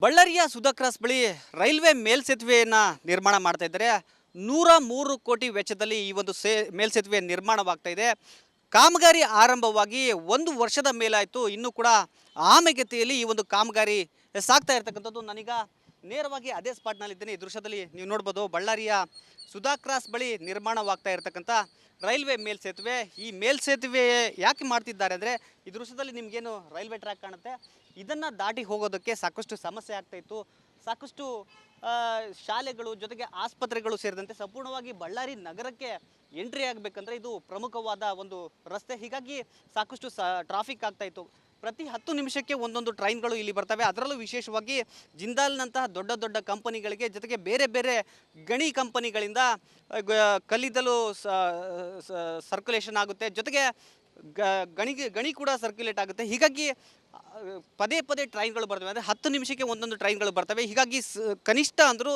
ಬಳ್ಳಾರಿಯ ಸುಧಾ ಕ್ರಾಸ್ ಬಳಿ ರೈಲ್ವೆ ಮೇಲ್ಸೇತುವೆಯನ್ನು ನಿರ್ಮಾಣ ಮಾಡ್ತಾ ಇದ್ದಾರೆ. 103 ಕೋಟಿ ವೆಚ್ಚದಲ್ಲಿ ಈ ಒಂದು ಮೇಲ್ಸೇತುವೆ ನಿರ್ಮಾಣವಾಗ್ತಾ ಇದೆ. ಕಾಮಗಾರಿ ಆರಂಭವಾಗಿ 1 ವರ್ಷದ ಮೇಲಾಯಿತು. ಇನ್ನೂ ಕೂಡ ಆಮೆಗತಿಯಲ್ಲಿ ಈ ಒಂದು ಕಾಮಗಾರಿ ಸಾಗ್ತಾ ಇರ್ತಕ್ಕಂಥದ್ದು. ನಾನೀಗ ನೇರವಾಗಿ ಅದೇ ಸ್ಪಾಟ್ನಲ್ಲಿದ್ದೇನೆ. ಈ ದೃಶ್ಯದಲ್ಲಿ ನೀವು ನೋಡ್ಬೋದು, ಬಳ್ಳಾರಿಯ ಸುಧಾ ಕ್ರಾಸ್ ಬಳಿ ನಿರ್ಮಾಣವಾಗ್ತಾ ಇರತಕ್ಕಂಥ ರೈಲ್ವೆ ಮೇಲ್ಸೇತುವೆ. ಈ ಮೇಲ್ಸೇತುವೆ ಯಾಕೆ ಮಾಡ್ತಿದ್ದಾರೆ ಅಂದರೆ, ಈ ದೃಶ್ಯದಲ್ಲಿ ನಿಮಗೇನು ರೈಲ್ವೆ ಟ್ರ್ಯಾಕ್ ಕಾಣುತ್ತೆ, ಇದನ್ನು ದಾಟಿ ಹೋಗೋದಕ್ಕೆ ಸಾಕಷ್ಟು ಸಮಸ್ಯೆ ಆಗ್ತಾಯಿತ್ತು. ಸಾಕಷ್ಟು ಶಾಲೆಗಳು ಜೊತೆಗೆ ಆಸ್ಪತ್ರೆಗಳು ಸೇರಿದಂತೆ ಸಂಪೂರ್ಣವಾಗಿ ಬಳ್ಳಾರಿ ನಗರಕ್ಕೆ ಎಂಟ್ರಿ ಆಗಬೇಕಂದ್ರೆ ಇದು ಪ್ರಮುಖವಾದ ಒಂದು ರಸ್ತೆ. ಹೀಗಾಗಿ ಸಾಕಷ್ಟು ಟ್ರಾಫಿಕ್ ಆಗ್ತಾಯಿತ್ತು. ಪ್ರತಿ 10 ನಿಮಿಷಕ್ಕೆ ಒಂದೊಂದು ಟ್ರೈನ್ಗಳು ಇಲ್ಲಿ ಬರ್ತವೆ. ಅದರಲ್ಲೂ ವಿಶೇಷವಾಗಿ ಜಿಂದಾಲ್ನಂತಹ ದೊಡ್ಡ ದೊಡ್ಡ ಕಂಪನಿಗಳಿಗೆ, ಜೊತೆಗೆ ಬೇರೆ ಬೇರೆ ಗಣಿ ಕಂಪನಿಗಳಿಂದ ಕಲ್ಲಿದ್ದಲು ಸರ್ಕ್ಯುಲೇಷನ್ ಆಗುತ್ತೆ, ಜೊತೆಗೆ ಗಣಿ ಕೂಡ ಸರ್ಕ್ಯುಲೇಟ್ ಆಗುತ್ತೆ. ಹೀಗಾಗಿ ಪದೇ ಪದೇ ಟ್ರೈನ್ಗಳು ಬರ್ತವೆ. ಅಂದರೆ 10 ನಿಮಿಷಕ್ಕೆ ಒಂದೊಂದು ಟ್ರೈನ್ಗಳು ಬರ್ತವೆ. ಹೀಗಾಗಿ ಕನಿಷ್ಠ ಅಂದರೂ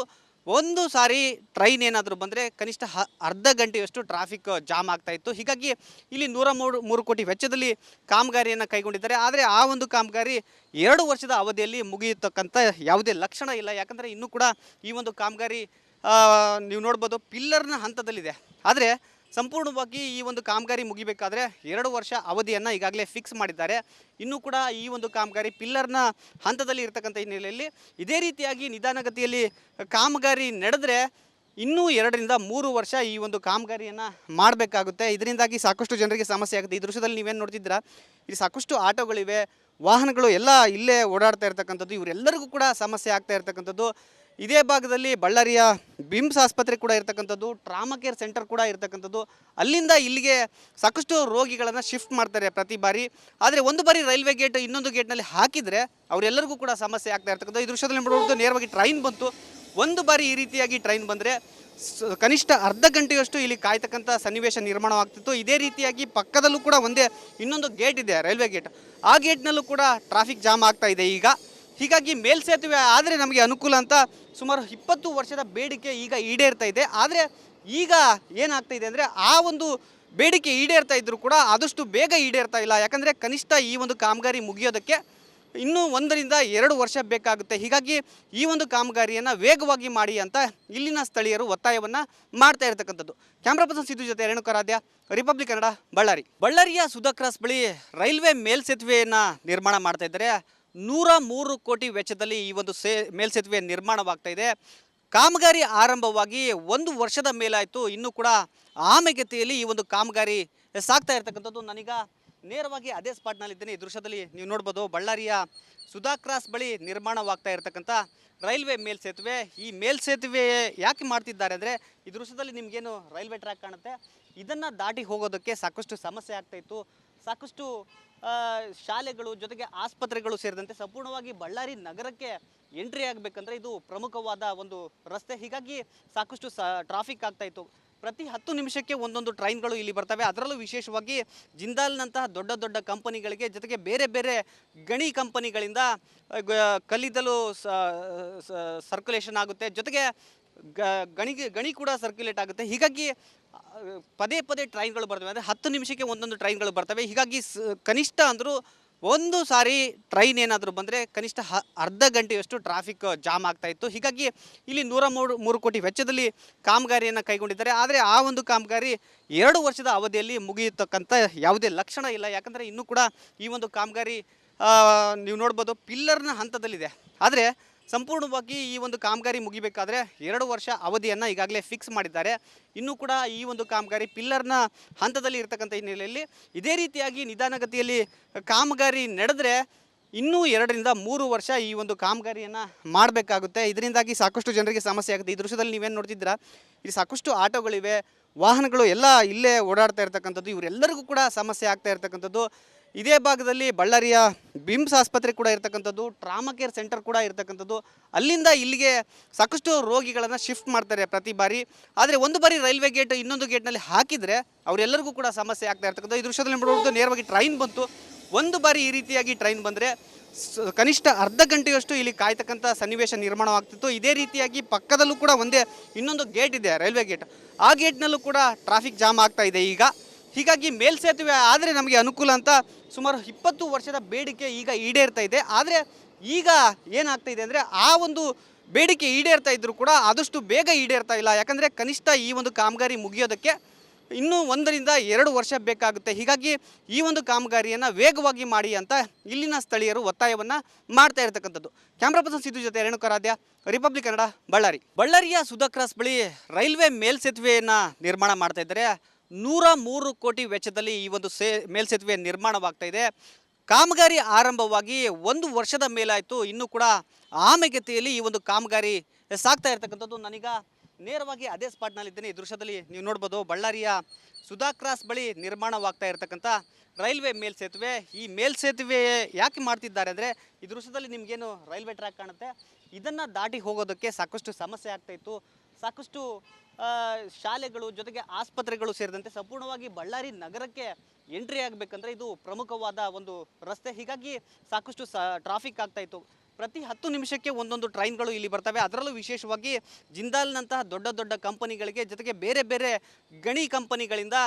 ಒಂದು ಸಾರಿ ಟ್ರೈನ್ ಏನಾದರೂ ಬಂದರೆ ಕನಿಷ್ಠ ಅರ್ಧ ಗಂಟೆಯಷ್ಟು ಟ್ರಾಫಿಕ್ ಜಾಮ್ ಆಗ್ತಾಯಿತ್ತು. ಹೀಗಾಗಿ ಇಲ್ಲಿ 103 ಕೋಟಿ ವೆಚ್ಚದಲ್ಲಿ ಕಾಮಗಾರಿಯನ್ನು ಕೈಗೊಂಡಿದ್ದಾರೆ. ಆದರೆ ಆ ಒಂದು ಕಾಮಗಾರಿ 2 ವರ್ಷದ ಅವಧಿಯಲ್ಲಿ ಮುಗಿಯತಕ್ಕಂಥ ಯಾವುದೇ ಲಕ್ಷಣ ಇಲ್ಲ. ಯಾಕಂದರೆ ಇನ್ನೂ ಕೂಡ ಈ ಒಂದು ಕಾಮಗಾರಿ ನೀವು ನೋಡ್ಬೋದು ಪಿಲ್ಲರ್ನ ಹಂತದಲ್ಲಿದೆ. ಆದರೆ ಸಂಪೂರ್ಣವಾಗಿ ಈ ಒಂದು ಕಾಮಗಾರಿ ಮುಗಿಬೇಕಾದ್ರೆ 2 ವರ್ಷ ಅವಧಿಯನ್ನು ಈಗಾಗಲೇ ಫಿಕ್ಸ್ ಮಾಡಿದ್ದಾರೆ. ಇನ್ನೂ ಕೂಡ ಈ ಒಂದು ಕಾಮಗಾರಿ ಪಿಲ್ಲರ್ನ ಹಂತದಲ್ಲಿ ಇರತಕ್ಕಂಥ ಹಿನ್ನೆಲೆಯಲ್ಲಿ ಇದೇ ರೀತಿಯಾಗಿ ನಿಧಾನಗತಿಯಲ್ಲಿ ಕಾಮಗಾರಿ ನಡೆದರೆ ಇನ್ನೂ 2 ರಿಂದ 3 ವರ್ಷ ಈ ಒಂದು ಕಾಮಗಾರಿಯನ್ನು ಮಾಡಬೇಕಾಗುತ್ತೆ. ಇದರಿಂದಾಗಿ ಸಾಕಷ್ಟು ಜನರಿಗೆ ಸಮಸ್ಯೆ ಆಗುತ್ತೆ. ಈ ದೃಶ್ಯದಲ್ಲಿ ನೀವೇನು ನೋಡ್ತಿದ್ದೀರಾ, ಇಲ್ಲಿ ಸಾಕಷ್ಟು ಆಟೋಗಳಿವೆ, ವಾಹನಗಳು ಎಲ್ಲ ಇಲ್ಲೇ ಓಡಾಡ್ತಾ ಇರ್ತಕ್ಕಂಥದ್ದು. ಇವರೆಲ್ಲರಿಗೂ ಕೂಡ ಸಮಸ್ಯೆ ಆಗ್ತಾ ಇರ್ತಕ್ಕಂಥದ್ದು. ಇದೇ ಭಾಗದಲ್ಲಿ ಬಳ್ಳಾರಿಯ ಬಿಮ್ಸ್ ಆಸ್ಪತ್ರೆ ಕೂಡ ಇರ್ತಕ್ಕಂಥದ್ದು, ಟ್ರಾಮಾ ಕೇರ್ ಸೆಂಟರ್ ಕೂಡ ಇರ್ತಕ್ಕಂಥದ್ದು. ಅಲ್ಲಿಂದ ಇಲ್ಲಿಗೆ ಸಾಕಷ್ಟು ರೋಗಿಗಳನ್ನು ಶಿಫ್ಟ್ ಮಾಡ್ತಾರೆ ಪ್ರತಿ ಬಾರಿ. ಆದರೆ ಒಂದು ಬಾರಿ ರೈಲ್ವೆ ಗೇಟ್ ಇನ್ನೊಂದು ಗೇಟ್ನಲ್ಲಿ ಹಾಕಿದರೆ ಅವರೆಲ್ಲರಿಗೂ ಕೂಡ ಸಮಸ್ಯೆ ಆಗ್ತಾ ಇರ್ತಕ್ಕಂಥದ್ದು. ಈ ದೃಶ್ಯದಲ್ಲಿ ನೋಡ್ಬೋದು, ನೇರವಾಗಿ ಟ್ರೈನ್ ಬಂತು. ಒಂದು ಬಾರಿ ಈ ರೀತಿಯಾಗಿ ಟ್ರೈನ್ ಬಂದರೆ ಕನಿಷ್ಠ ಅರ್ಧ ಗಂಟೆಯಷ್ಟು ಇಲ್ಲಿ ಕಾಯ್ತಕ್ಕಂಥ ಸನ್ನಿವೇಶ ನಿರ್ಮಾಣವಾಗ್ತಿತ್ತು. ಇದೇ ರೀತಿಯಾಗಿ ಪಕ್ಕದಲ್ಲೂ ಕೂಡ ಇನ್ನೊಂದು ಗೇಟ್ ಇದೆ, ರೈಲ್ವೆ ಗೇಟ್. ಆ ಗೇಟ್ನಲ್ಲೂ ಕೂಡ ಟ್ರಾಫಿಕ್ ಜಾಮ್ ಆಗ್ತಾ ಇದೆ ಈಗ. ಹೀಗಾಗಿ ಮೇಲ್ಸೇತುವೆ ಆದರೆ ನಮಗೆ ಅನುಕೂಲ ಅಂತ ಸುಮಾರು 20 ವರ್ಷದ ಬೇಡಿಕೆ ಈಗ ಈಡೇರ್ತಾ ಇದೆ. ಆದರೆ ಈಗ ಏನಾಗ್ತಾ ಇದೆ ಅಂದರೆ, ಆ ಒಂದು ಬೇಡಿಕೆ ಈಡೇರ್ತಾ ಇದ್ದರೂ ಕೂಡ ಆದಷ್ಟು ಬೇಗ ಈಡೇರ್ತಾ ಇಲ್ಲ. ಯಾಕಂದರೆ ಕನಿಷ್ಠ ಈ ಒಂದು ಕಾಮಗಾರಿ ಮುಗಿಯೋದಕ್ಕೆ ಇನ್ನೂ 1 ರಿಂದ 2 ವರ್ಷ ಬೇಕಾಗುತ್ತೆ. ಹೀಗಾಗಿ ಈ ಒಂದು ಕಾಮಗಾರಿಯನ್ನು ವೇಗವಾಗಿ ಮಾಡಿ ಅಂತ ಇಲ್ಲಿನ ಸ್ಥಳೀಯರು ಒತ್ತಾಯವನ್ನು ಮಾಡ್ತಾ ಇರತಕ್ಕಂಥದ್ದು. ಕ್ಯಾಮ್ರಾ ಪರ್ಸನ್ ಸಿದ್ದು ಜೊತೆ ರೇಣುಕರಾಧ್ಯ, ರಿಪಬ್ಲಿಕ್ ಕನ್ನಡ, ಬಳ್ಳಾರಿಯ ಸುಧಾ ಕ್ರಾಸ್ ಬಳಿ ರೈಲ್ವೆ ಮೇಲ್ಸೇತುವೆಯನ್ನು ನಿರ್ಮಾಣ ಮಾಡ್ತಾ ಇದ್ದಾರೆ. 103 ಕೋಟಿ ವೆಚ್ಚದಲ್ಲಿ ಈ ಒಂದು ಮೇಲ್ಸೇತುವೆ ನಿರ್ಮಾಣವಾಗ್ತಾ ಇದೆ. ಕಾಮಗಾರಿ ಆರಂಭವಾಗಿ 1 ವರ್ಷದ ಮೇಲಾಯಿತು. ಇನ್ನೂ ಕೂಡ ಆಮೆಗತಿಯಲ್ಲಿ ಈ ಒಂದು ಕಾಮಗಾರಿ ಸಾಗ್ತಾ ಇರ್ತಕ್ಕಂಥದ್ದು. ನಾನೀಗ ನೇರವಾಗಿ ಅದೇ ಸ್ಪಾಟ್ನಲ್ಲಿದ್ದೇನೆ. ಈ ದೃಶ್ಯದಲ್ಲಿ ನೀವು ನೋಡ್ಬೋದು, ಬಳ್ಳಾರಿಯ ಸುಧಾ ಕ್ರಾಸ್ ಬಳಿ ನಿರ್ಮಾಣವಾಗ್ತಾ ಇರತಕ್ಕಂಥ ರೈಲ್ವೆ ಮೇಲ್ಸೇತುವೆ. ಈ ಮೇಲ್ಸೇತುವೆ ಯಾಕೆ ಮಾಡ್ತಿದ್ದಾರೆ ಅಂದರೆ, ಈ ದೃಶ್ಯದಲ್ಲಿ ನಿಮಗೇನು ರೈಲ್ವೆ ಟ್ರ್ಯಾಕ್ ಕಾಣುತ್ತೆ, ಇದನ್ನು ದಾಟಿ ಹೋಗೋದಕ್ಕೆ ಸಾಕಷ್ಟು ಸಮಸ್ಯೆ ಆಗ್ತಾಯಿತ್ತು. ಸಾಕಷ್ಟು ಶಾಲೆಗಳು ಜೊತೆಗೆ ಆಸ್ಪತ್ರೆಗಳು ಸೇರಿದಂತೆ ಸಂಪೂರ್ಣವಾಗಿ ಬಳ್ಳಾರಿ ನಗರಕ್ಕೆ ಎಂಟ್ರಿ ಆಗಬೇಕಂದ್ರೆ ಇದು ಪ್ರಮುಖವಾದ ಒಂದು ರಸ್ತೆ. ಹೀಗಾಗಿ ಸಾಕಷ್ಟು ಟ್ರಾಫಿಕ್ ಆಗ್ತಾಯಿತ್ತು. ಪ್ರತಿ 10 ನಿಮಿಷಕ್ಕೆ ಒಂದೊಂದು ಟ್ರೈನ್ಗಳು ಇಲ್ಲಿ ಬರ್ತವೆ. ಅದರಲ್ಲೂ ವಿಶೇಷವಾಗಿ ಜಿಂದಾಲ್ನಂತಹ ದೊಡ್ಡ ದೊಡ್ಡ ಕಂಪನಿಗಳಿಗೆ, ಜೊತೆಗೆ ಬೇರೆ ಬೇರೆ ಗಣಿ ಕಂಪನಿಗಳಿಂದ ಕಲ್ಲಿದ್ದಲು ಸರ್ಕ್ಯುಲೇಷನ್ ಆಗುತ್ತೆ, ಜೊತೆಗೆ ಗಣಿ ಕೂಡ ಸರ್ಕ್ಯುಲೇಟ್ ಆಗುತ್ತೆ. ಹೀಗಾಗಿ ಪದೇ ಪದೇ ಟ್ರೈನ್ಗಳು ಬರ್ತವೆ. ಅಂದರೆ 10 ನಿಮಿಷಕ್ಕೆ ಒಂದೊಂದು ಟ್ರೈನ್ಗಳು ಬರ್ತವೆ. ಹೀಗಾಗಿ ಕನಿಷ್ಠ ಅಂದರೂ ಒಂದು ಸಾರಿ ಟ್ರೈನ್ ಏನಾದರೂ ಬಂದರೆ ಕನಿಷ್ಠ ಅರ್ಧ ಗಂಟೆಯಷ್ಟು ಟ್ರಾಫಿಕ್ ಜಾಮ್ ಆಗ್ತಾಯಿತ್ತು. ಹೀಗಾಗಿ ಇಲ್ಲಿ 103 ಕೋಟಿ ವೆಚ್ಚದಲ್ಲಿ ಕಾಮಗಾರಿಯನ್ನು ಕೈಗೊಂಡಿದ್ದಾರೆ. ಆದರೆ ಆ ಒಂದು ಕಾಮಗಾರಿ 2 ವರ್ಷದ ಅವಧಿಯಲ್ಲಿ ಮುಗಿಯತಕ್ಕಂಥ ಯಾವುದೇ ಲಕ್ಷಣ ಇಲ್ಲ. ಯಾಕಂದರೆ ಇನ್ನೂ ಕೂಡ ಈ ಒಂದು ಕಾಮಗಾರಿ ನೀವು ನೋಡ್ಬೋದು ಪಿಲ್ಲರ್ನ ಹಂತದಲ್ಲಿದೆ. ಆದರೆ ಸಂಪೂರ್ಣವಾಗಿ ಈ ಒಂದು ಕಾಮಗಾರಿ ಮುಗಿಬೇಕಾದ್ರೆ 2 ವರ್ಷ ಅವಧಿಯನ್ನು ಈಗಾಗಲೇ ಫಿಕ್ಸ್ ಮಾಡಿದ್ದಾರೆ. ಇನ್ನೂ ಕೂಡ ಈ ಒಂದು ಕಾಮಗಾರಿ ಪಿಲ್ಲರ್ನ ಹಂತದಲ್ಲಿ ಇರತಕ್ಕಂಥ ಹಿನ್ನೆಲೆಯಲ್ಲಿ ಇದೇ ರೀತಿಯಾಗಿ ನಿಧಾನಗತಿಯಲ್ಲಿ ಕಾಮಗಾರಿ ನಡೆದರೆ ಇನ್ನೂ 2 ರಿಂದ 3 ವರ್ಷ ಈ ಒಂದು ಕಾಮಗಾರಿಯನ್ನು ಮಾಡಬೇಕಾಗುತ್ತೆ. ಇದರಿಂದಾಗಿ ಸಾಕಷ್ಟು ಜನರಿಗೆ ಸಮಸ್ಯೆ ಆಗುತ್ತೆ. ಈ ದೃಶ್ಯದಲ್ಲಿ ನೀವೇನು ನೋಡ್ತಿದ್ದೀರಾ, ಇಲ್ಲಿ ಸಾಕಷ್ಟು ಆಟೋಗಳಿವೆ, ವಾಹನಗಳು ಎಲ್ಲ ಇಲ್ಲೇ ಓಡಾಡ್ತಾ ಇರ್ತಕ್ಕಂಥದ್ದು. ಇವರೆಲ್ಲರಿಗೂ ಕೂಡ ಸಮಸ್ಯೆ ಆಗ್ತಾ ಇರ್ತಕ್ಕಂಥದ್ದು. ಇದೇ ಭಾಗದಲ್ಲಿ ಬಳ್ಳಾರಿಯ ಬಿಮ್ಸ್ ಆಸ್ಪತ್ರೆ ಕೂಡ ಇರ್ತಕ್ಕಂಥದ್ದು, ಟ್ರಾಮಾ ಕೇರ್ ಸೆಂಟರ್ ಕೂಡ ಇರ್ತಕ್ಕಂಥದ್ದು. ಅಲ್ಲಿಂದ ಇಲ್ಲಿಗೆ ಸಾಕಷ್ಟು ರೋಗಿಗಳನ್ನು ಶಿಫ್ಟ್ ಮಾಡ್ತಾರೆ ಪ್ರತಿ ಬಾರಿ. ಆದರೆ ಒಂದು ಬಾರಿ ರೈಲ್ವೆ ಗೇಟ್ ಇನ್ನೊಂದು ಗೇಟ್ನಲ್ಲಿ ಹಾಕಿದರೆ ಅವರೆಲ್ಲರಿಗೂ ಕೂಡ ಸಮಸ್ಯೆ ಆಗ್ತಾ ಇರ್ತಕ್ಕಂಥದ್ದು. ಈ ದೃಶ್ಯದಲ್ಲಿ ನೋಡ್ಬೋದು, ನೇರವಾಗಿ ಟ್ರೈನ್ ಬಂತು. ಒಂದು ಬಾರಿ ಈ ರೀತಿಯಾಗಿ ಟ್ರೈನ್ ಬಂದರೆ ಕನಿಷ್ಠ ಅರ್ಧ ಗಂಟೆಯಷ್ಟು ಇಲ್ಲಿ ಕಾಯ್ತಕ್ಕಂಥ ಸನ್ನಿವೇಶ ನಿರ್ಮಾಣವಾಗ್ತಿತ್ತು. ಇದೇ ರೀತಿಯಾಗಿ ಪಕ್ಕದಲ್ಲೂ ಕೂಡ ಇನ್ನೊಂದು ಗೇಟ್ ಇದೆ, ರೈಲ್ವೆ ಗೇಟ್. ಆ ಗೇಟ್ನಲ್ಲೂ ಕೂಡ ಟ್ರಾಫಿಕ್ ಜಾಮ್ ಆಗ್ತಾ ಇದೆ ಈಗ. ಹೀಗಾಗಿ ಮೇಲ್ಸೇತುವೆ ಆದರೆ ನಮಗೆ ಅನುಕೂಲ ಅಂತ ಸುಮಾರು 20 ವರ್ಷದ ಬೇಡಿಕೆ ಈಗ ಈಡೇರ್ತಾ ಇದೆ. ಆದರೆ ಈಗ ಏನಾಗ್ತಾ ಇದೆ ಅಂದರೆ ಆ ಒಂದು ಬೇಡಿಕೆ ಈಡೇರ್ತಾ ಇದ್ದರೂ ಕೂಡ ಆದಷ್ಟು ಬೇಗ ಈಡೇರ್ತಾ ಇಲ್ಲ. ಯಾಕಂದರೆ ಕನಿಷ್ಠ ಈ ಒಂದು ಕಾಮಗಾರಿ ಮುಗಿಯೋದಕ್ಕೆ ಇನ್ನೂ 1 ರಿಂದ 2 ವರ್ಷ ಬೇಕಾಗುತ್ತೆ. ಹೀಗಾಗಿ ಈ ಒಂದು ಕಾಮಗಾರಿಯನ್ನು ವೇಗವಾಗಿ ಮಾಡಿ ಅಂತ ಇಲ್ಲಿನ ಸ್ಥಳೀಯರು ಒತ್ತಾಯವನ್ನು ಮಾಡ್ತಾ ಇರ್ತಕ್ಕಂಥದ್ದು. ಕ್ಯಾಮ್ರಾ ಪರ್ಸನ್ ಸಿದ್ದು ಜೊತೆ ರೇಣುಕರಾಧ್ಯ, ರಿಪಬ್ಲಿಕ್ ಕನ್ನಡ, ಬಳ್ಳಾರಿಯ ಸುಧಾ ಕ್ರಾಸ್ ಬಳಿ ರೈಲ್ವೆ ಮೇಲ್ಸೇತುವೆಯನ್ನು ನಿರ್ಮಾಣ ಮಾಡ್ತಾ ಇದ್ದಾರೆ. 103 ಕೋಟಿ ವೆಚ್ಚದಲ್ಲಿ ಈ ಒಂದು ಮೇಲ್ಸೇತುವೆ ನಿರ್ಮಾಣವಾಗ್ತಾ ಇದೆ. ಕಾಮಗಾರಿ ಆರಂಭವಾಗಿ 1 ವರ್ಷದ ಮೇಲಾಯಿತು, ಇನ್ನೂ ಕೂಡ ಆಮೆಗತಿಯಲ್ಲಿ ಈ ಒಂದು ಕಾಮಗಾರಿ ಸಾಗ್ತಾ ಇರ್ತಕ್ಕಂಥದ್ದು. ನಾನೀಗ ನೇರವಾಗಿ ಅದೇ ಸ್ಪಾಟ್ನಲ್ಲಿದ್ದೇನೆ. ಈ ದೃಶ್ಯದಲ್ಲಿ ನೀವು ನೋಡ್ಬೋದು, ಬಳ್ಳಾರಿಯ ಸುಧಾ ಕ್ರಾಸ್ ಬಳಿ ನಿರ್ಮಾಣವಾಗ್ತಾ ಇರತಕ್ಕಂಥ ರೈಲ್ವೆ ಮೇಲ್ಸೇತುವೆ. ಈ ಮೇಲ್ಸೇತುವೆ ಯಾಕೆ ಮಾಡ್ತಿದ್ದಾರೆ ಅಂದರೆ, ಈ ದೃಶ್ಯದಲ್ಲಿ ನಿಮಗೇನು ರೈಲ್ವೆ ಟ್ರ್ಯಾಕ್ ಕಾಣುತ್ತೆ, ಇದನ್ನು ದಾಟಿ ಹೋಗೋದಕ್ಕೆ ಸಾಕಷ್ಟು ಸಮಸ್ಯೆ ಆಗ್ತಾಯಿತ್ತು. ಸಾಕಷ್ಟು ಶಾಲೆಗಳು ಜೊತೆಗೆ ಆಸ್ಪತ್ರೆಗಳು ಸೇರಿದಂತೆ ಸಂಪೂರ್ಣವಾಗಿ ಬಳ್ಳಾರಿ ನಗರಕ್ಕೆ ಎಂಟ್ರಿ ಆಗಬೇಕಂದ್ರೆ ಇದು ಪ್ರಮುಖವಾದ ಒಂದು ರಸ್ತೆ. ಹೀಗಾಗಿ ಸಾಕಷ್ಟು ಟ್ರಾಫಿಕ್ ಆಗ್ತಾಯಿತ್ತು. ಪ್ರತಿ 10 ನಿಮಿಷಕ್ಕೆ ಒಂದೊಂದು ಟ್ರೈನ್ಗಳು ಇಲ್ಲಿ ಬರ್ತವೆ. ಅದರಲ್ಲೂ ವಿಶೇಷವಾಗಿ ಜಿಂದಾಲ್ನಂತಹ ದೊಡ್ಡ ದೊಡ್ಡ ಕಂಪನಿಗಳಿಗೆ, ಜೊತೆಗೆ ಬೇರೆ ಬೇರೆ ಗಣಿ ಕಂಪನಿಗಳಿಂದ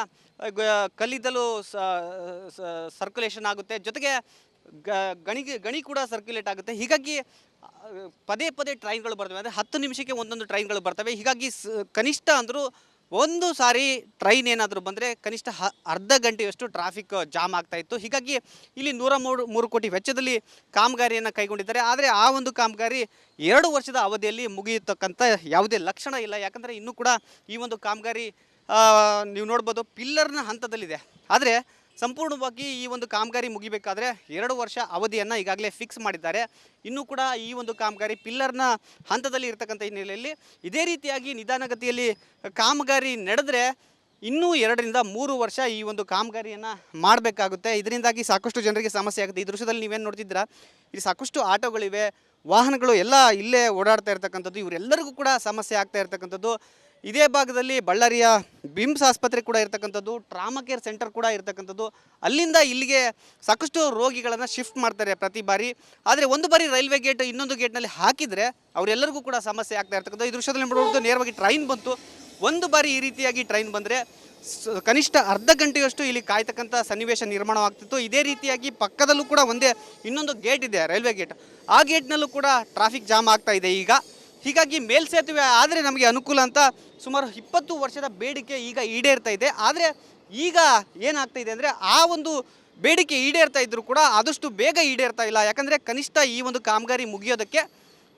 ಕಲ್ಲಿದ್ದಲು ಸರ್ಕ್ಯುಲೇಷನ್ ಆಗುತ್ತೆ, ಜೊತೆಗೆ ಗಣಿ ಕೂಡ ಸರ್ಕ್ಯುಲೇಟ್ ಆಗುತ್ತೆ. ಹೀಗಾಗಿ ಪದೇ ಪದೇ ಟ್ರೈನ್ಗಳು ಬರ್ತವೆ. ಅಂದರೆ 10 ನಿಮಿಷಕ್ಕೆ ಒಂದೊಂದು ಟ್ರೈನ್ಗಳು ಬರ್ತವೆ. ಹೀಗಾಗಿ ಕನಿಷ್ಠ ಅಂದರೂ ಒಂದು ಸಾರಿ ಟ್ರೈನ್ ಏನಾದರೂ ಬಂದರೆ ಕನಿಷ್ಠ ಅರ್ಧ ಗಂಟೆಯಷ್ಟು ಟ್ರಾಫಿಕ್ ಜಾಮ್ ಆಗ್ತಾಯಿತ್ತು. ಹೀಗಾಗಿ ಇಲ್ಲಿ 103 ಕೋಟಿ ವೆಚ್ಚದಲ್ಲಿ ಕಾಮಗಾರಿಯನ್ನು ಕೈಗೊಂಡಿದ್ದಾರೆ. ಆದರೆ ಆ ಒಂದು ಕಾಮಗಾರಿ 2 ವರ್ಷದ ಅವಧಿಯಲ್ಲಿ ಮುಗಿಯತಕ್ಕಂಥ ಯಾವುದೇ ಲಕ್ಷಣ ಇಲ್ಲ. ಯಾಕಂದರೆ ಇನ್ನೂ ಕೂಡ ಈ ಒಂದು ಕಾಮಗಾರಿ ನೀವು ನೋಡ್ಬೋದು ಪಿಲ್ಲರ್ನ ಹಂತದಲ್ಲಿದೆ. ಆದರೆ ಸಂಪೂರ್ಣವಾಗಿ ಈ ಒಂದು ಕಾಮಗಾರಿ ಮುಗಿಬೇಕಾದ್ರೆ 2 ವರ್ಷ ಅವಧಿಯನ್ನು ಈಗಾಗಲೇ ಫಿಕ್ಸ್ ಮಾಡಿದ್ದಾರೆ. ಇನ್ನೂ ಕೂಡ ಈ ಒಂದು ಕಾಮಗಾರಿ ಪಿಲ್ಲರ್ನ ಹಂತದಲ್ಲಿ ಇರತಕ್ಕಂಥ ಹಿನ್ನೆಲೆಯಲ್ಲಿ ಇದೇ ರೀತಿಯಾಗಿ ನಿಧಾನಗತಿಯಲ್ಲಿ ಕಾಮಗಾರಿ ನಡೆದರೆ ಇನ್ನೂ 2 ರಿಂದ 3 ವರ್ಷ ಈ ಒಂದು ಕಾಮಗಾರಿಯನ್ನು ಮಾಡಬೇಕಾಗುತ್ತೆ. ಇದರಿಂದಾಗಿ ಸಾಕಷ್ಟು ಜನರಿಗೆ ಸಮಸ್ಯೆ ಆಗುತ್ತೆ. ಈ ದೃಶ್ಯದಲ್ಲಿ ನೀವೇನು ನೋಡ್ತಿದ್ದೀರಾ, ಇಲ್ಲಿ ಸಾಕಷ್ಟು ಆಟೋಗಳಿವೆ, ವಾಹನಗಳು ಎಲ್ಲ ಇಲ್ಲೇ ಓಡಾಡ್ತಾ ಇರ್ತಕ್ಕಂಥದ್ದು. ಇವರೆಲ್ಲರಿಗೂ ಕೂಡ ಸಮಸ್ಯೆ ಆಗ್ತಾ ಇರ್ತಕ್ಕಂಥದ್ದು. ಇದೇ ಭಾಗದಲ್ಲಿ ಬಳ್ಳಾರಿಯ ಬಿಮ್ಸ್ ಆಸ್ಪತ್ರೆ ಕೂಡ ಇರ್ತಕ್ಕಂಥದ್ದು, ಟ್ರಾಮಾ ಕೇರ್ ಸೆಂಟರ್ ಕೂಡ ಇರ್ತಕ್ಕಂಥದ್ದು. ಅಲ್ಲಿಂದ ಇಲ್ಲಿಗೆ ಸಾಕಷ್ಟು ರೋಗಿಗಳನ್ನು ಶಿಫ್ಟ್ ಮಾಡ್ತಾರೆ ಪ್ರತಿ ಬಾರಿ. ಆದರೆ ಒಂದು ಬಾರಿ ರೈಲ್ವೆ ಗೇಟ್ ಇನ್ನೊಂದು ಗೇಟ್ನಲ್ಲಿ ಹಾಕಿದರೆ ಅವರೆಲ್ಲರಿಗೂ ಕೂಡ ಸಮಸ್ಯೆ ಆಗ್ತಾ ಇರ್ತಕ್ಕಂಥದ್ದು. ಈ ದೃಶ್ಯದಲ್ಲಿ ನೋಡಬಹುದು, ನೇರವಾಗಿ ಟ್ರೈನ್ ಬಂತು. ಒಂದು ಬಾರಿ ಈ ರೀತಿಯಾಗಿ ಟ್ರೈನ್ ಬಂದರೆ ಕನಿಷ್ಠ ಅರ್ಧ ಗಂಟೆಯಷ್ಟು ಇಲ್ಲಿ ಕಾಯ್ತಕ್ಕಂಥ ಸನ್ನಿವೇಶ ನಿರ್ಮಾಣವಾಗ್ತಿತ್ತು. ಇದೇ ರೀತಿಯಾಗಿ ಪಕ್ಕದಲ್ಲೂ ಕೂಡ ಇನ್ನೊಂದು ಗೇಟ್ ಇದೆ, ರೈಲ್ವೆ ಗೇಟ್. ಆ ಗೇಟ್ನಲ್ಲೂ ಕೂಡ ಟ್ರಾಫಿಕ್ ಜಾಮ್ ಆಗ್ತಾ ಇದೆ ಈಗ. ಹೀಗಾಗಿ ಮೇಲ್ಸೇತುವೆ ಆದರೆ ನಮಗೆ ಅನುಕೂಲ ಅಂತ ಸುಮಾರು 20 ವರ್ಷದ ಬೇಡಿಕೆ ಈಗ ಈಡೇರ್ತಾ ಇದೆ. ಆದರೆ ಈಗ ಏನಾಗ್ತಾ ಇದೆ ಅಂದರೆ ಆ ಒಂದು ಬೇಡಿಕೆ ಈಡೇರ್ತಾ ಇದ್ದರೂ ಕೂಡ ಆದಷ್ಟು ಬೇಗ ಈಡೇರ್ತಾ ಇಲ್ಲ. ಯಾಕಂದರೆ ಕನಿಷ್ಠ ಈ ಒಂದು ಕಾಮಗಾರಿ ಮುಗಿಯೋದಕ್ಕೆ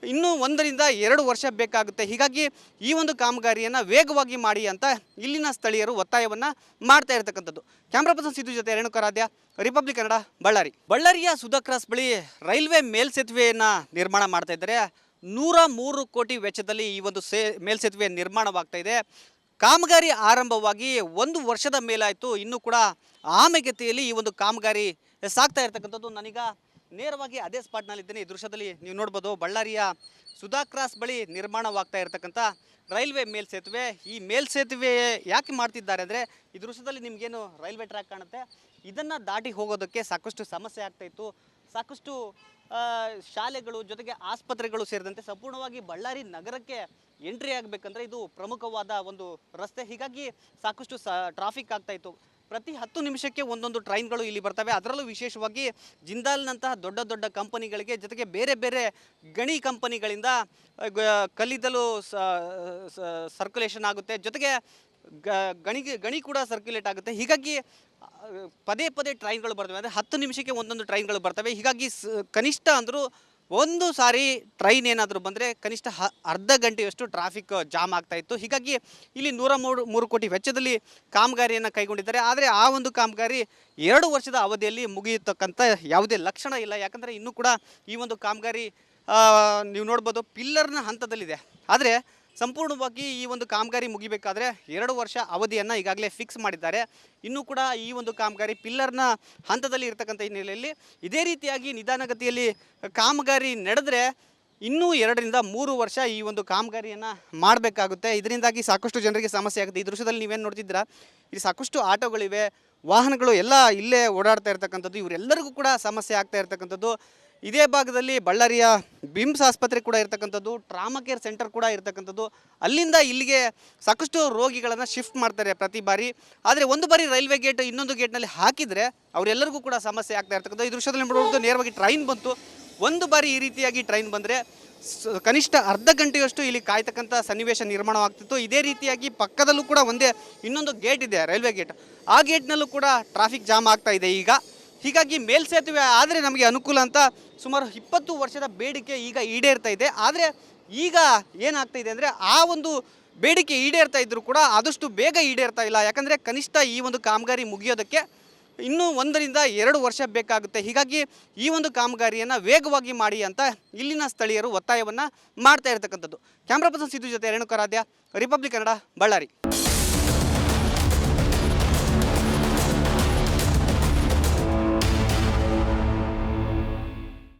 ಇನ್ನೂ 1 ರಿಂದ 2 ವರ್ಷ ಬೇಕಾಗುತ್ತೆ. ಹೀಗಾಗಿ ಈ ಒಂದು ಕಾಮಗಾರಿಯನ್ನು ವೇಗವಾಗಿ ಮಾಡಿ ಅಂತ ಇಲ್ಲಿನ ಸ್ಥಳೀಯರು ಒತ್ತಾಯವನ್ನು ಮಾಡ್ತಾ ಇರ್ತಕ್ಕಂಥದ್ದು. ಕ್ಯಾಮ್ರಾ ಪರ್ಸನ್ ಸಿದ್ದು ಜೊತೆ ರೇಣುಕರಾಧ್ಯ, ರಿಪಬ್ಲಿಕ್ ಕನ್ನಡ, ಬಳ್ಳಾರಿಯ ಸುಧಾ ಕ್ರಾಸ್ ಬಳಿ ರೈಲ್ವೆ ಮೇಲ್ಸೇತುವೆಯನ್ನು ನಿರ್ಮಾಣ ಮಾಡ್ತಾ ಇದ್ದಾರೆ. 103 ಕೋಟಿ ವೆಚ್ಚದಲ್ಲಿ ಈ ಒಂದು ಮೇಲ್ಸೇತುವೆ ನಿರ್ಮಾಣವಾಗ್ತಾ ಇದೆ. ಕಾಮಗಾರಿ ಆರಂಭವಾಗಿ 1 ವರ್ಷದ ಮೇಲಾಯಿತು, ಇನ್ನೂ ಕೂಡ ಆಮೆಗತಿಯಲ್ಲಿ ಈ ಒಂದು ಕಾಮಗಾರಿ ಸಾಗ್ತಾ ಇರ್ತಕ್ಕಂಥದ್ದು. ನಾನೀಗ ನೇರವಾಗಿ ಅದೇ ಸ್ಪಾಟ್ನಲ್ಲಿದ್ದೇನೆ. ಈ ದೃಶ್ಯದಲ್ಲಿ ನೀವು ನೋಡ್ಬೋದು, ಬಳ್ಳಾರಿಯ ಸುಧಾ ಕ್ರಾಸ್ ಬಳಿ ನಿರ್ಮಾಣವಾಗ್ತಾ ಇರತಕ್ಕಂಥ ರೈಲ್ವೆ ಮೇಲ್ಸೇತುವೆ. ಈ ಮೇಲ್ಸೇತುವೆ ಯಾಕೆ ಮಾಡ್ತಿದ್ದಾರೆ ಅಂದರೆ, ಈ ದೃಶ್ಯದಲ್ಲಿ ನಿಮಗೇನು ರೈಲ್ವೆ ಟ್ರ್ಯಾಕ್ ಕಾಣುತ್ತೆ, ಇದನ್ನು ದಾಟಿ ಹೋಗೋದಕ್ಕೆ ಸಾಕಷ್ಟು ಸಮಸ್ಯೆ ಆಗ್ತಾಯಿತ್ತು. ಸಾಕಷ್ಟು ಶಾಲೆಗಳು ಜೊತೆಗೆ ಆಸ್ಪತ್ರೆಗಳು ಸೇರಿದಂತೆ ಸಂಪೂರ್ಣವಾಗಿ ಬಳ್ಳಾರಿ ನಗರಕ್ಕೆ ಎಂಟ್ರಿ ಆಗಬೇಕಂದ್ರೆ ಇದು ಪ್ರಮುಖವಾದ ಒಂದು ರಸ್ತೆ. ಹೀಗಾಗಿ ಸಾಕಷ್ಟು ಟ್ರಾಫಿಕ್ ಆಗ್ತಾಯಿತ್ತು. ಪ್ರತಿ 10 ನಿಮಿಷಕ್ಕೆ ಒಂದೊಂದು ಟ್ರೈನ್ಗಳು ಇಲ್ಲಿ ಬರ್ತವೆ. ಅದರಲ್ಲೂ ವಿಶೇಷವಾಗಿ ಜಿಂದಾಲ್ನಂತಹ ದೊಡ್ಡ ದೊಡ್ಡ ಕಂಪನಿಗಳಿಗೆ, ಜೊತೆಗೆ ಬೇರೆ ಬೇರೆ ಗಣಿ ಕಂಪನಿಗಳಿಂದ ಕಲ್ಲಿದ್ದಲು ಸರ್ಕ್ಯುಲೇಷನ್ ಆಗುತ್ತೆ, ಜೊತೆಗೆ ಗಣಿ ಕೂಡ ಸರ್ಕ್ಯುಲೇಟ್ ಆಗುತ್ತೆ. ಹೀಗಾಗಿ ಪದೇ ಪದೇ ಟ್ರೈನ್ಗಳು ಬರ್ತವೆ. ಅಂದರೆ 10 ನಿಮಿಷಕ್ಕೆ ಒಂದೊಂದು ಟ್ರೈನ್ಗಳು ಬರ್ತವೆ. ಹೀಗಾಗಿ ಕನಿಷ್ಠ ಅಂದರೂ ಒಂದು ಸಾರಿ ಟ್ರೈನ್ ಏನಾದರೂ ಬಂದರೆ ಕನಿಷ್ಠ ಅರ್ಧ ಗಂಟೆಯಷ್ಟು ಟ್ರಾಫಿಕ್ ಜಾಮ್ ಆಗ್ತಾಯಿತ್ತು. ಹೀಗಾಗಿ ಇಲ್ಲಿ 103 ಕೋಟಿ ವೆಚ್ಚದಲ್ಲಿ ಕಾಮಗಾರಿಯನ್ನು ಕೈಗೊಂಡಿದ್ದಾರೆ. ಆದರೆ ಆ ಒಂದು ಕಾಮಗಾರಿ 2 ವರ್ಷದ ಅವಧಿಯಲ್ಲಿ ಮುಗಿಯತಕ್ಕಂಥ ಯಾವುದೇ ಲಕ್ಷಣ ಇಲ್ಲ. ಯಾಕಂದರೆ ಇನ್ನೂ ಕೂಡ ಈ ಒಂದು ಕಾಮಗಾರಿ ನೀವು ನೋಡ್ಬೋದು ಪಿಲ್ಲರ್ನ ಹಂತದಲ್ಲಿದೆ. ಆದರೆ ಸಂಪೂರ್ಣವಾಗಿ ಈ ಒಂದು ಕಾಮಗಾರಿ ಮುಗಿಬೇಕಾದ್ರೆ 2 ವರ್ಷ ಅವಧಿಯನ್ನು ಈಗಾಗಲೇ ಫಿಕ್ಸ್ ಮಾಡಿದ್ದಾರೆ. ಇನ್ನೂ ಕೂಡ ಈ ಒಂದು ಕಾಮಗಾರಿ ಪಿಲ್ಲರ್ನ ಹಂತದಲ್ಲಿ ಇರತಕ್ಕಂಥ ಹಿನ್ನೆಲೆಯಲ್ಲಿ ಇದೇ ರೀತಿಯಾಗಿ ನಿಧಾನಗತಿಯಲ್ಲಿ ಕಾಮಗಾರಿ ನಡೆದರೆ ಇನ್ನೂ 2 ರಿಂದ 3 ವರ್ಷ ಈ ಒಂದು ಕಾಮಗಾರಿಯನ್ನು ಮಾಡಬೇಕಾಗುತ್ತೆ. ಇದರಿಂದಾಗಿ ಸಾಕಷ್ಟು ಜನರಿಗೆ ಸಮಸ್ಯೆ ಆಗುತ್ತೆ. ಈ ದೃಶ್ಯದಲ್ಲಿ ನೀವೇನು ನೋಡ್ತಿದ್ದೀರಾ, ಇಲ್ಲಿ ಸಾಕಷ್ಟು ಆಟೋಗಳಿವೆ, ವಾಹನಗಳು ಎಲ್ಲ ಇಲ್ಲೇ ಓಡಾಡ್ತಾ ಇರ್ತಕ್ಕಂಥದ್ದು. ಇವರೆಲ್ಲರಿಗೂ ಕೂಡ ಸಮಸ್ಯೆ ಆಗ್ತಾ ಇರ್ತಕ್ಕಂಥದ್ದು. ಇದೇ ಭಾಗದಲ್ಲಿ ಬಳ್ಳಾರಿಯ ಬಿಮ್ಸ್ ಆಸ್ಪತ್ರೆ ಕೂಡ ಇರ್ತಕ್ಕಂಥದ್ದು, ಟ್ರಾಮಾ ಕೇರ್ ಸೆಂಟರ್ ಕೂಡ ಇರ್ತಕ್ಕಂಥದ್ದು. ಅಲ್ಲಿಂದ ಇಲ್ಲಿಗೆ ಸಾಕಷ್ಟು ರೋಗಿಗಳನ್ನು ಶಿಫ್ಟ್ ಮಾಡ್ತಾರೆ ಪ್ರತಿ ಬಾರಿ. ಆದರೆ ಒಂದು ಬಾರಿ ರೈಲ್ವೆ ಗೇಟ್ ಇನ್ನೊಂದು ಗೇಟ್ನಲ್ಲಿ ಹಾಕಿದರೆ ಅವರೆಲ್ಲರಿಗೂ ಕೂಡ ಸಮಸ್ಯೆ ಆಗ್ತಾ ಇರ್ತಕ್ಕಂಥದ್ದು. ಈ ದೃಶ್ಯದಲ್ಲಿ ನೋಡಬಹುದು, ನೇರವಾಗಿ ಟ್ರೈನ್ ಬಂತು. ಒಂದು ಬಾರಿ ಈ ರೀತಿಯಾಗಿ ಟ್ರೈನ್ ಬಂದರೆ ಕನಿಷ್ಠ ಅರ್ಧ ಗಂಟೆಯಷ್ಟು ಇಲ್ಲಿ ಕಾಯ್ತಕ್ಕಂಥ ಸನ್ನಿವೇಶ ನಿರ್ಮಾಣವಾಗ್ತಿತ್ತು. ಇದೇ ರೀತಿಯಾಗಿ ಪಕ್ಕದಲ್ಲೂ ಕೂಡ ಇನ್ನೊಂದು ಗೇಟ್ ಇದೆ, ರೈಲ್ವೆ ಗೇಟ್. ಆ ಗೇಟ್ನಲ್ಲೂ ಕೂಡ ಟ್ರಾಫಿಕ್ ಜಾಮ್ ಆಗ್ತಾ ಇದೆ ಈಗ. ಹೀಗಾಗಿ ಮೇಲ್ಸೇತುವೆ ಆದರೆ ನಮಗೆ ಅನುಕೂಲ ಅಂತ ಸುಮಾರು 20 ವರ್ಷದ ಬೇಡಿಕೆ ಈಗ ಈಡೇರ್ತಾ ಇದೆ. ಆದರೆ ಈಗ ಏನಾಗ್ತಾ ಇದೆ ಅಂದರೆ ಆ ಒಂದು ಬೇಡಿಕೆ ಈಡೇರ್ತಾ ಇದ್ದರೂ ಕೂಡ ಆದಷ್ಟು ಬೇಗ ಈಡೇರ್ತಾ ಇಲ್ಲ. ಯಾಕಂದರೆ ಕನಿಷ್ಠ ಈ ಒಂದು ಕಾಮಗಾರಿ ಮುಗಿಯೋದಕ್ಕೆ ಇನ್ನೂ 1 ರಿಂದ 2 ವರ್ಷ ಬೇಕಾಗುತ್ತೆ. ಹೀಗಾಗಿ ಈ ಒಂದು ಕಾಮಗಾರಿಯನ್ನು ವೇಗವಾಗಿ ಮಾಡಿ ಅಂತ ಇಲ್ಲಿನ ಸ್ಥಳೀಯರು ಒತ್ತಾಯವನ್ನು ಮಾಡ್ತಾ ಇರತಕ್ಕಂಥದ್ದು. ಕ್ಯಾಮ್ರಾ ಪರ್ಸನ್ ಸಿದ್ದು ಜೊತೆ ರೇಣುಕರಾಧ್ಯ, ರಿಪಬ್ಲಿಕ್ ಕನ್ನಡ, ಬಳ್ಳಾರಿ.